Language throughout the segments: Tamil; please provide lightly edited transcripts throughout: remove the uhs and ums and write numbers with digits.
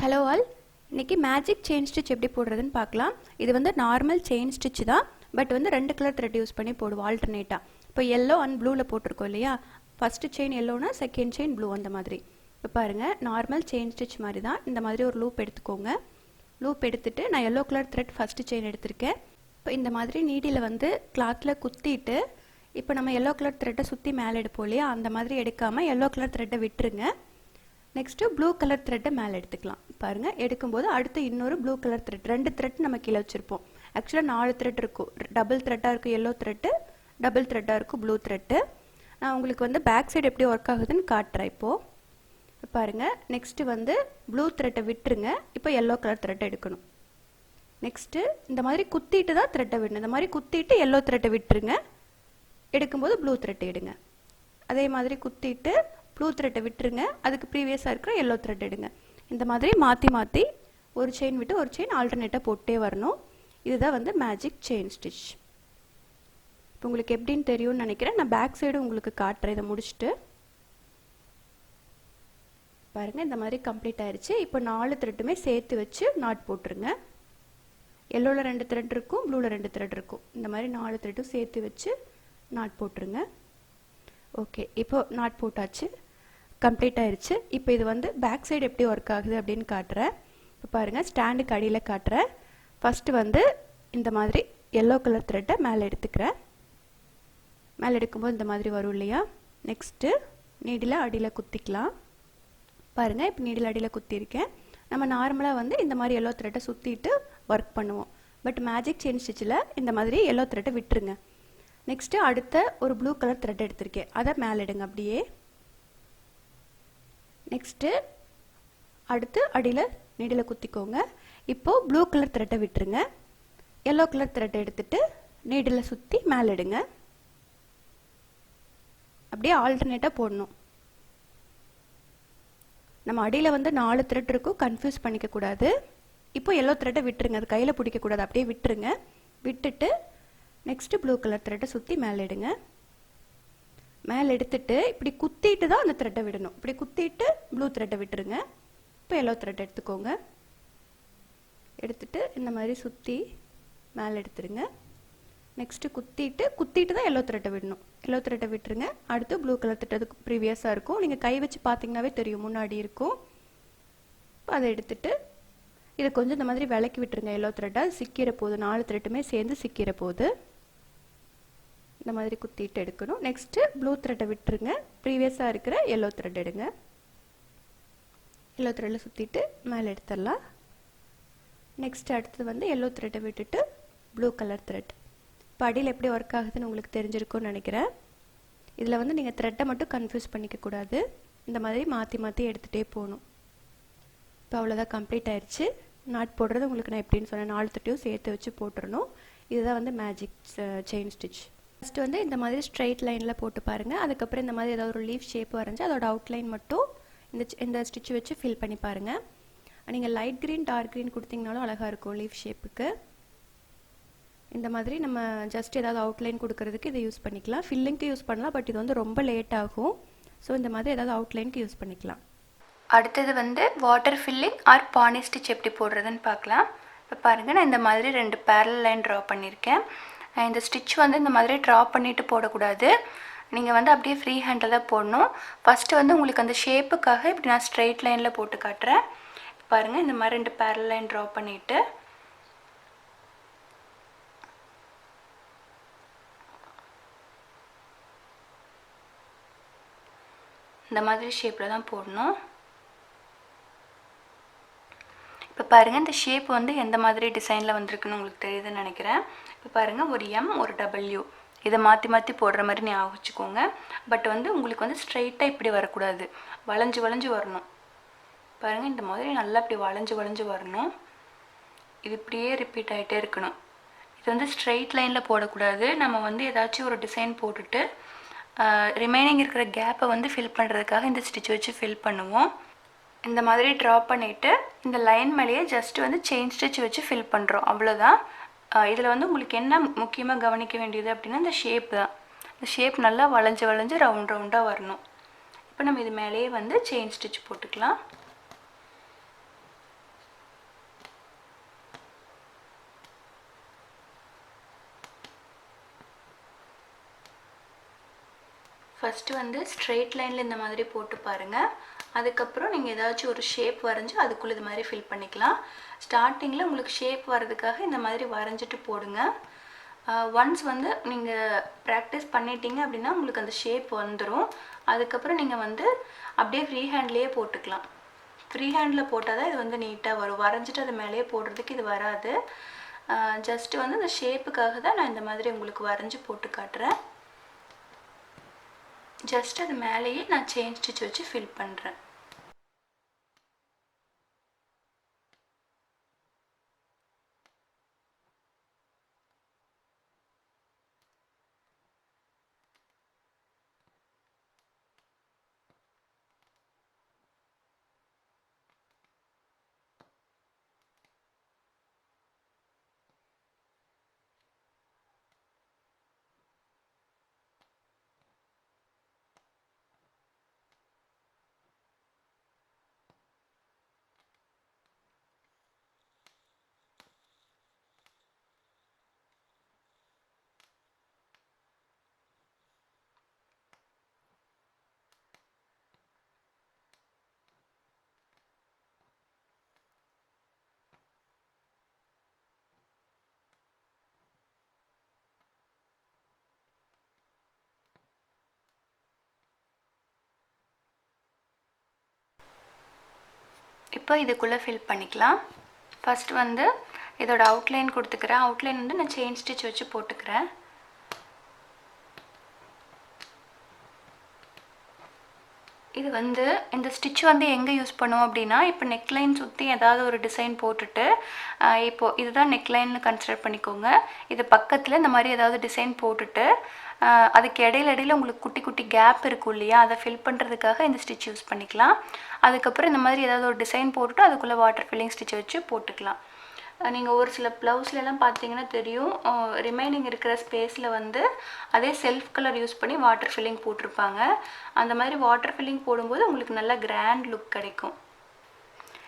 ஹலோ ஆல், இன்றைக்கி மேஜிக் செயின் ஸ்டிச் எப்படி போடுறதுன்னு பார்க்கலாம். இது வந்து நார்மல் செயின் ஸ்டிச் தான், பட் வந்து 2 கலர் த்ரெட் யூஸ் பண்ணி போடுவோம் ஆல்டர்னேட்டாக. இப்போ எல்லோ அண்ட் ப்ளூவில் போட்டிருக்கோம் இல்லையா, ஃபஸ்ட்டு செயின் எல்லோனா செகண்ட் செயின் ப்ளூ, அந்த மாதிரி. இப்போ பாருங்கள், நார்மல் செயின் ஸ்டிச் மாதிரி தான். இந்த மாதிரி ஒரு லூப் எடுத்துக்கோங்க. லூப் எடுத்துகிட்டு நான் yellow colour thread first chain எடுத்திருக்கேன். இப்போ இந்த மாதிரி நீடியில் வந்து கிளாத்தில் குத்திட்டு, இப்போ நம்ம எல்லோ கலர் த்ரெட்டை சுற்றி மேலே எடுப்போம் இல்லையா, அந்த மாதிரி எடுக்காமல் எல்லோ கலர் த்ரெட்டை விட்டுருங்க. நெக்ஸ்ட்டு ப்ளூ கலர் த்ரெட்டை மேலே எடுத்துக்கலாம். பாருங்கள், எடுக்கும்போது அடுத்து இன்னொரு ப்ளூ கலர் த்ரெட், 2 த்ரெட் நம்ம கீழே வச்சுருப்போம். ஆக்சுவலாக 4 த்ரெட் இருக்கும். டபுள் த்ரெட்டாக இருக்கும் எல்லோ த்ரெட்டு, டபுள் த்ரெட்டாக இருக்கும் ப்ளூ த்ரெட்டு. நான் உங்களுக்கு வந்து பேக் சைடு எப்படி ஒர்க் ஆகுதுன்னு காட்டுறேன். இப்போது பாருங்கள், நெக்ஸ்ட்டு வந்து ப்ளூ த்ரெட்டை விட்டுருங்க. இப்போ எல்லோ கலர் த்ரெட்டை எடுக்கணும். நெக்ஸ்ட்டு இந்த மாதிரி குத்திட்டு தான் த்ரெட்டை விடணும். இந்த மாதிரி குத்திட்டு எல்லோ த்ரெட்டை விட்டுருங்க. எடுக்கும்போது ப்ளூ த்ரெட்டை எடுங்க. அதே மாதிரி குத்திட்டு ப்ளூ த்ரெட்டை விட்டுருங்க. அதுக்கு ப்ரீவியஸாக இருக்கிற எல்லோ த்ரெட் எடுங்க. இந்த மாதிரி மாற்றி மாற்றி ஒரு செயின் விட்டு ஒரு செயின் ஆல்டர்னேட்டாக போட்டே வரணும். இதுதான் வந்து மேஜிக் செயின் ஸ்டிச். இப்போ உங்களுக்கு எப்படின்னு தெரியும்னு நினைக்கிறேன். நான் பேக் சைடு உங்களுக்கு காட்டுறேன். இதை முடிச்சுட்டு பாருங்கள், இந்த மாதிரி கம்ப்ளீட் ஆயிடுச்சு. இப்போ 4 த்ரெட்டுமே சேர்த்து வச்சு நாட் போட்டுருங்க. எல்லோவில் 2 த்ரெட் இருக்கும், ப்ளூவில் 2 த்ரெட் இருக்கும். இந்த மாதிரி 4 த்ரெட்டும் சேர்த்து வச்சு நாட் போட்டுருங்க. ஓகே, இப்போ நாட் போட்டாச்சு, கம்ப்ளீட் ஆயிடுச்சு. இப்போ இது வந்து பேக் சைடு எப்படி ஒர்க் ஆகுது அப்படின்னு காட்டுறேன். இப்போ பாருங்கள், ஸ்டாண்டுக்கு அடியில் காட்டுறேன். ஃபஸ்ட்டு வந்து இந்த மாதிரி எல்லோ கலர் த்ரெட்டை மேலே எடுத்துக்கிறேன். மேலே எடுக்கும்போது இந்த மாதிரி வரும் இல்லையா. நெக்ஸ்ட்டு நீடில் அடியில் குத்திக்கலாம். பாருங்கள், இப்போ நீடில் அடியில் குத்திருக்கேன். நம்ம நார்மலாக வந்து இந்த மாதிரி எல்லோ த்ரெட்டை சுற்றிட்டு ஒர்க் பண்ணுவோம். பட் மேஜிக் செயின் ஸ்டிச்சில் இந்த மாதிரி எல்லோ த்ரெட்டை விட்டுருங்க. நெக்ஸ்ட்டு அடுத்த ஒரு ப்ளூ கலர் த்ரெட் எடுத்திருக்கேன், அதை மேலே எடுங்க அப்படியே. நெக்ஸ்ட்டு அடுத்து அடியில் நீடில் குத்திக்கோங்க. இப்போது ப்ளூ கலர் த்ரெட்டை விட்டுருங்க. எல்லோ கலர் த்ரெட்டை எடுத்துட்டு நீடில் சுற்றி மேலே எடுங்க. அப்படியே ஆல்டர்னேட்டாக போடணும். நம்ம அடியில் வந்து 4 த்ரெட் இருக்கும், கன்ஃபியூஸ் பண்ணிக்கக்கூடாது. இப்போ எல்லோ த்ரெட்டை விட்டுருங்க, அது கையில் பிடிக்கக்கூடாது, அப்படியே விட்டுருங்க. விட்டுட்டு நெக்ஸ்ட்டு ப்ளூ கலர் த்ரெட்டை சுற்றி மேலே எடுங்க. மேலே எடுத்துட்டு இப்படி குத்திட்டு தான் அந்த த்ரெட்டை விடணும். இப்படி குத்திட்டு ப்ளூ த்ரெட்டை விட்டுருங்க. இப்போ எல்லோ த்ரெட் எடுத்துக்கோங்க. எடுத்துட்டு இந்த மாதிரி சுற்றி மேலே எடுத்துருங்க. நெக்ஸ்ட்டு குத்திட்டு தான் எல்லோ த்ரெட்டை விடணும். எல்லோ த்ரெட்டை விட்டுருங்க. அடுத்து ப்ளூ கலர் த்ரெட் அதுக்கு ப்ரீவியஸாக இருக்கும். நீங்கள் கை வச்சு பார்த்தீங்கன்னாவே தெரியும், முன்னாடி இருக்கும். இப்போ அதை எடுத்துட்டு இதை கொஞ்சம் இந்த மாதிரி விளக்கி விட்டுருங்க. எல்லோ த்ரெட்டை அது சிக்கிற போது, 4 த்ரெட்டுமே சேர்ந்து சிக்கிற போது இந்த மாதிரி குத்திட்டு எடுக்கணும். நெக்ஸ்ட்டு ப்ளூ த்ரெட்டை விட்டுருங்க. ப்ரீவியஸாக இருக்கிற எல்லோ த்ரெட் எடுங்க. எல்லோ த்ரெட்டில் சுற்றிட்டு மேலே எடுத்துடலாம். நெக்ஸ்ட் அடுத்தது வந்து எல்லோ த்ரெட்டை விட்டுட்டு ப்ளூ கலர் த்ரெட். இப்போ அடியில் எப்படி ஒர்க் ஆகுதுன்னு உங்களுக்கு தெரிஞ்சிருக்கும்னு நினைக்கிறேன். இதில் வந்து நீங்கள் த்ரெட்டை மட்டும் கன்ஃபியூஸ் பண்ணிக்கக்கூடாது. இந்த மாதிரி மாற்றி மாற்றி எடுத்துகிட்டே போகணும். இப்போ அவ்வளோதான், கம்ப்ளீட் ஆயிடுச்சு. நாட் போடுறது உங்களுக்கு நான் எப்படின்னு சொன்னேன், 4 த்ரெட்டையும் சேர்த்து வச்சு போட்டுடணும். இதுதான் வந்து மேஜிக் செயின் ஸ்டிச். ஃபஸ்ட்டு வந்து இந்த மாதிரி ஸ்ட்ரெயிட் லைனில் போட்டு பாருங்கள். அதுக்கப்புறம் இந்த மாதிரி ஏதாவது ஒரு லீஃப் ஷேப் வரைஞ்சி அதோட அவுட்லைன் மட்டும் இந்த ஸ்டிச் வச்சு ஃபில் பண்ணி பாருங்கள். நீங்கள் லைட் க்ரீன் டார்க் க்ரீன் கொடுத்தீங்கனாலும் அழகாக இருக்கும் லீஃப் ஷேப்புக்கு. இந்த மாதிரி நம்ம ஜஸ்ட் ஏதாவது அவுட்லைன் கொடுக்கறதுக்கு இதை யூஸ் பண்ணிக்கலாம். ஃபில்லிங்க்கு யூஸ் பண்ணலாம், பட் இது வந்து ரொம்ப லேட் ஆகும். ஸோ இந்த மாதிரி ஏதாவது அவுட்லைனுக்கு யூஸ் பண்ணிக்கலாம். அடுத்தது வந்து வாட்டர் ஃபில்லிங் ஆர் பானி ஸ்டிச் எப்படி போடுறதுன்னு பார்க்கலாம். இப்போ பாருங்கள், நான் இந்த மாதிரி 2 பேரல் லைன் ட்ரா பண்ணியிருக்கேன். இந்த ஸ்டிச் வந்து இந்த மாதிரி ட்ரா பண்ணிவிட்டு போடக்கூடாது. நீங்கள் வந்து அப்படியே ஃப்ரீ ஹேண்டில் தான் போடணும். ஃபஸ்ட்டு வந்து உங்களுக்கு அந்த ஷேப்புக்காக இப்படி நான் ஸ்ட்ரெயிட் லைனில் போட்டு காட்டுறேன். பாருங்கள், இந்த மாதிரி 2 பேரல் லைன் ட்ரா பண்ணிவிட்டு இந்த மாதிரி ஷேப்பில் தான் போடணும். இப்போ பாருங்கள், இந்த ஷேப் வந்து எந்த மாதிரி டிசைனில் வந்திருக்குன்னு உங்களுக்கு தெரியுதுன்னு நினைக்கிறேன். இப்போ பாருங்கள், ஒரு M ஒரு W, இதை மாற்றி மாற்றி போடுற மாதிரி ஞாபகம் வச்சுக்கோங்க. பட் வந்து உங்களுக்கு வந்து ஸ்ட்ரெயிட்டாக இப்படி வரக்கூடாது, வளைஞ்சு வளைஞ்சு வரணும். பாருங்கள், இந்த மாதிரி நல்லா இப்படி வளைஞ்சு வளைஞ்சு வரணும். இது இப்படியே ரிப்பீட் ஆகிட்டே இருக்கணும். இது வந்து ஸ்ட்ரெயிட் லைனில் போடக்கூடாது. நம்ம வந்து ஏதாச்சும் ஒரு டிசைன் போட்டுட்டு ரிமைனிங் இருக்கிற கேப்பை வந்து ஃபில் பண்ணுறதுக்காக இந்த ஸ்டிச் வச்சு ஃபில் பண்ணுவோம். இந்த மாதிரி ட்ரா பண்ணிவிட்டு இந்த லைன் மேலேயே ஜஸ்ட் வந்து செயின் ஸ்டிச் வச்சு ஃபில் பண்ணுறோம், அவ்வளோதான். இதில் வந்து உங்களுக்கு என்ன முக்கியமாக கவனிக்க வேண்டியது அப்படின்னா இந்த ஷேப் தான். இந்த ஷேப் நல்லா வளைஞ்சு வளைஞ்சு ரவுண்டாக வரணும். இப்போ நம்ம இது மேலேயே வந்து செயின் ஸ்டிச் போட்டுக்கலாம். ஃபஸ்ட்டு வந்து ஸ்ட்ரெயிட் லைனில் இந்த மாதிரி போட்டு பாருங்கள். அதுக்கப்புறம் நீங்கள் ஏதாச்சும் ஒரு ஷேப் வரைஞ்சி அதுக்குள்ளே இது மாதிரி ஃபில் பண்ணிக்கலாம். ஸ்டார்டிங்கில் உங்களுக்கு ஷேப் வர்றதுக்காக இந்த மாதிரி வரைஞ்சிட்டு போடுங்க. ஒன்ஸ் வந்து நீங்கள் ப்ராக்டிஸ் பண்ணிட்டீங்க அப்படின்னா உங்களுக்கு அந்த ஷேப் வந்துடும். அதுக்கப்புறம் நீங்கள் வந்து அப்படியே ஃப்ரீ ஹேண்ட்லேயே போட்டுக்கலாம். ஃப்ரீ ஹேண்டில் போட்டால் தான் இது வந்து நீட்டாக வரும். வரைஞ்சிட்டு அது மேலேயே போடுறதுக்கு இது வராது. ஜஸ்ட்டு வந்து இந்த ஷேப்புக்காக தான் நான் இந்த மாதிரி உங்களுக்கு வரைஞ்சி போட்டு காட்டுறேன். ஜஸ்ட் அது மேலேயே நான் செயின் ஸ்டிச் வச்சு ஃபில் பண்ணுறேன். இப்போ இதுக்குள்ளே ஃபில் பண்ணிக்கலாம். ஃபஸ்ட் வந்து இதோட அவுட்லைன் கொடுத்துக்கிறேன். அவுட்லைன் வந்து நான் செயின் ஸ்டிச் வச்சு போட்டுக்கிறேன். இது வந்து இந்த ஸ்டிச் வந்து எங்கே யூஸ் பண்ணுவோம் அப்படின்னா, இப்போ நெக்லைன் சுற்றி ஏதாவது ஒரு டிசைன் போட்டுட்டு, இப்போது இதுதான் நெக்லைன்னு கன்சிடர் பண்ணிக்கோங்க. இது பக்கத்தில் இந்த மாதிரி ஏதாவது டிசைன் போட்டுட்டு, அதுக்கு இடையில உங்களுக்கு குட்டி குட்டி கேப் இருக்கும் இல்லையா, அதை ஃபில் பண்ணுறதுக்காக இந்த ஸ்டிச் யூஸ் பண்ணிக்கலாம். அதுக்கப்புறம் இந்த மாதிரி ஏதாவது ஒரு டிசைன் போட்டுட்டு அதுக்குள்ளே வாட்டர் ஃபில்லிங் ஸ்டிச் வச்சு போட்டுக்கலாம். நீங்கள் ஒரு சில ப்ளவுஸ்லாம் பார்த்தீங்கன்னா தெரியும், ரிமைனிங் இருக்கிற ஸ்பேஸில் வந்து அதே செல்ஃப் கலர் யூஸ் பண்ணி வாட்டர் ஃபில்லிங் போட்டிருப்பாங்க. அந்த மாதிரி வாட்டர் ஃபில்லிங் போடும்போது உங்களுக்கு நல்ல கிராண்ட் லுக் கிடைக்கும்.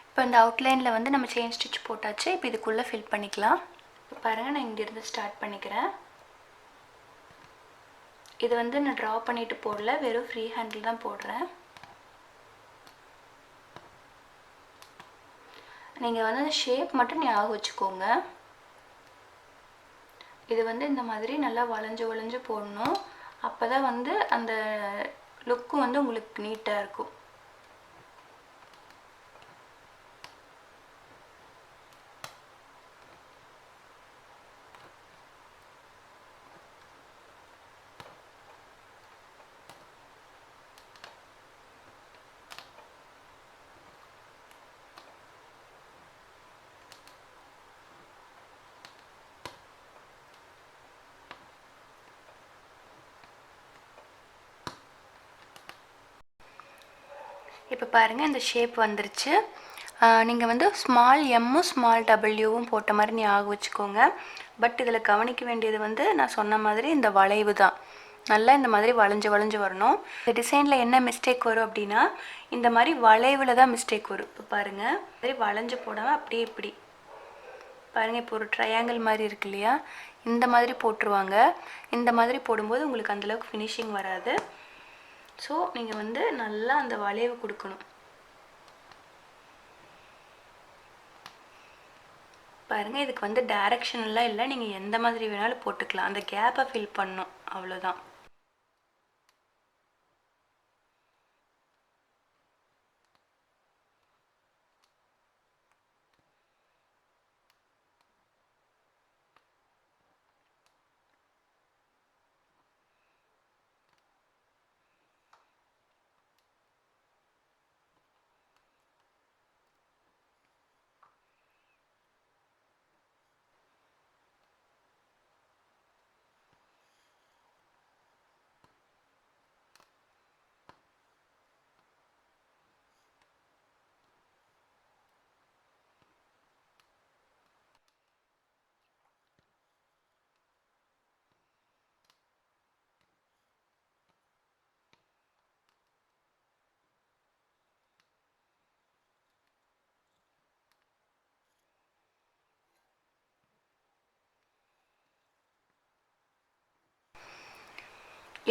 இப்போ இந்த அவுட்லைனில் வந்து நம்ம செயின் ஸ்டிச் போட்டாச்சு. இப்போ இதுக்குள்ளே ஃபில் பண்ணிக்கலாம். இப்போ பாருங்கள், நான் இங்கேருந்து ஸ்டார்ட் பண்ணிக்கிறேன். இது வந்து நான் ட்ரா பண்ணிவிட்டு போடல, வெறும் ஃப்ரீ ஹேண்டில் தான் போடுறேன். நீங்கள் வந்து அந்த ஷேப் மட்டும் ஞாபகம் வச்சுக்கோங்க. இது வந்து இந்த மாதிரி நல்லா வளைஞ்சு போடணும். அப்போ தான் வந்து அந்த லுக்கும் வந்து உங்களுக்கு நீட்டாக இருக்கும். இப்போ பாருங்கள், இந்த ஷேப் வந்துருச்சு. நீங்கள் வந்து ஸ்மால் எம்மும் ஸ்மால் டபிள்யூவும் போட்ட மாதிரி ஞாபகம் வச்சுக்கோங்க. பட் இதில் கவனிக்க வேண்டியது வந்து நான் சொன்ன மாதிரி இந்த வளைவு தான். நல்லா இந்த மாதிரி வளைஞ்சு வரணும். இந்த டிசைனில் என்ன மிஸ்டேக் வரும் அப்படின்னா, இந்த மாதிரி வளைவில் தான் மிஸ்டேக் வரும். இப்போ பாருங்கள், மாதிரி வளைஞ்சு போடாமல் அப்படியே இப்படி பாருங்கள். இப்போ ஒரு ட்ரையாங்கிள் மாதிரி இருக்கு இல்லையா, இந்த மாதிரி போட்டுருவாங்க. இந்த மாதிரி போடும்போது உங்களுக்கு அந்தளவுக்கு ஃபினிஷிங் வராது. ஸோ நீங்கள் வந்து நல்லா அந்த வளைவு கொடுக்கணும். பாருங்கள், இதுக்கு வந்து டைரக்ஷன்லாம் இல்லை, நீங்கள் எந்த மாதிரி வேணாலும் போட்டுக்கலாம். அந்த கேப்பை ஃபில் பண்ணணும், அவ்வளோதான்.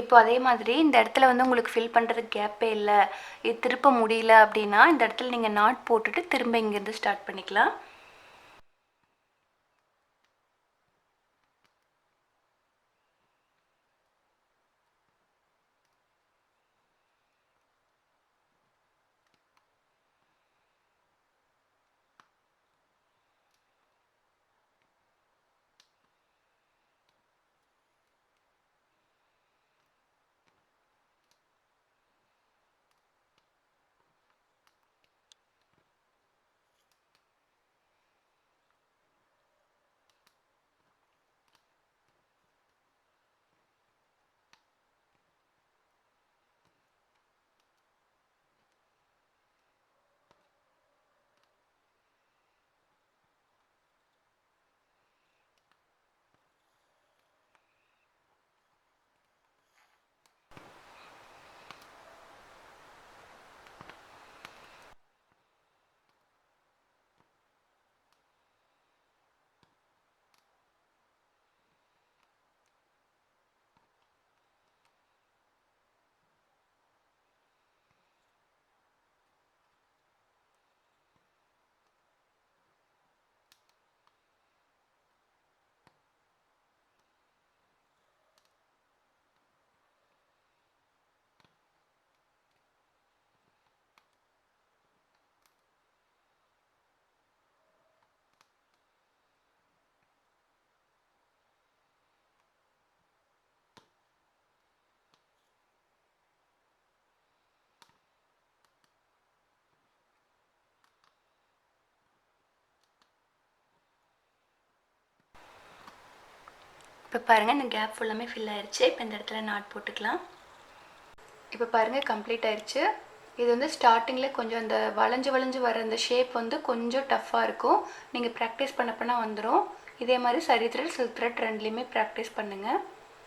இப்போ அதே மாதிரி இந்த இடத்துல வந்து உங்களுக்கு ஃபில் பண்ணுறதுக்கு கேப்பே இல்லை, இது திருப்ப முடியல அப்படின்னா இந்த இடத்துல நீங்கள் நாட் போட்டுட்டு திரும்ப இங்கேருந்து ஸ்டார்ட் பண்ணிக்கலாம். இப்போ பாருங்கள் இந்த கேப் ஃபுல்லாமே ஃபில் ஆயிடுச்சு. இப்போ இந்த இடத்துல நாட் போட்டுக்கலாம். இப்போ பாருங்கள் கம்ப்ளீட் ஆயிடுச்சு. இது வந்து ஸ்டார்டிங்கில் கொஞ்சம் அந்த வளைஞ்சு வர அந்த ஷேப் வந்து கொஞ்சம் டஃப்பாக இருக்கும். நீங்கள் ப்ராக்டிஸ் பண்ண வந்துடும். இதே மாதிரி சரி த்ரெட் சில்க் த்ரெட் ரெண்டுலேயுமே ப்ராக்டிஸ் பண்ணுங்கள்.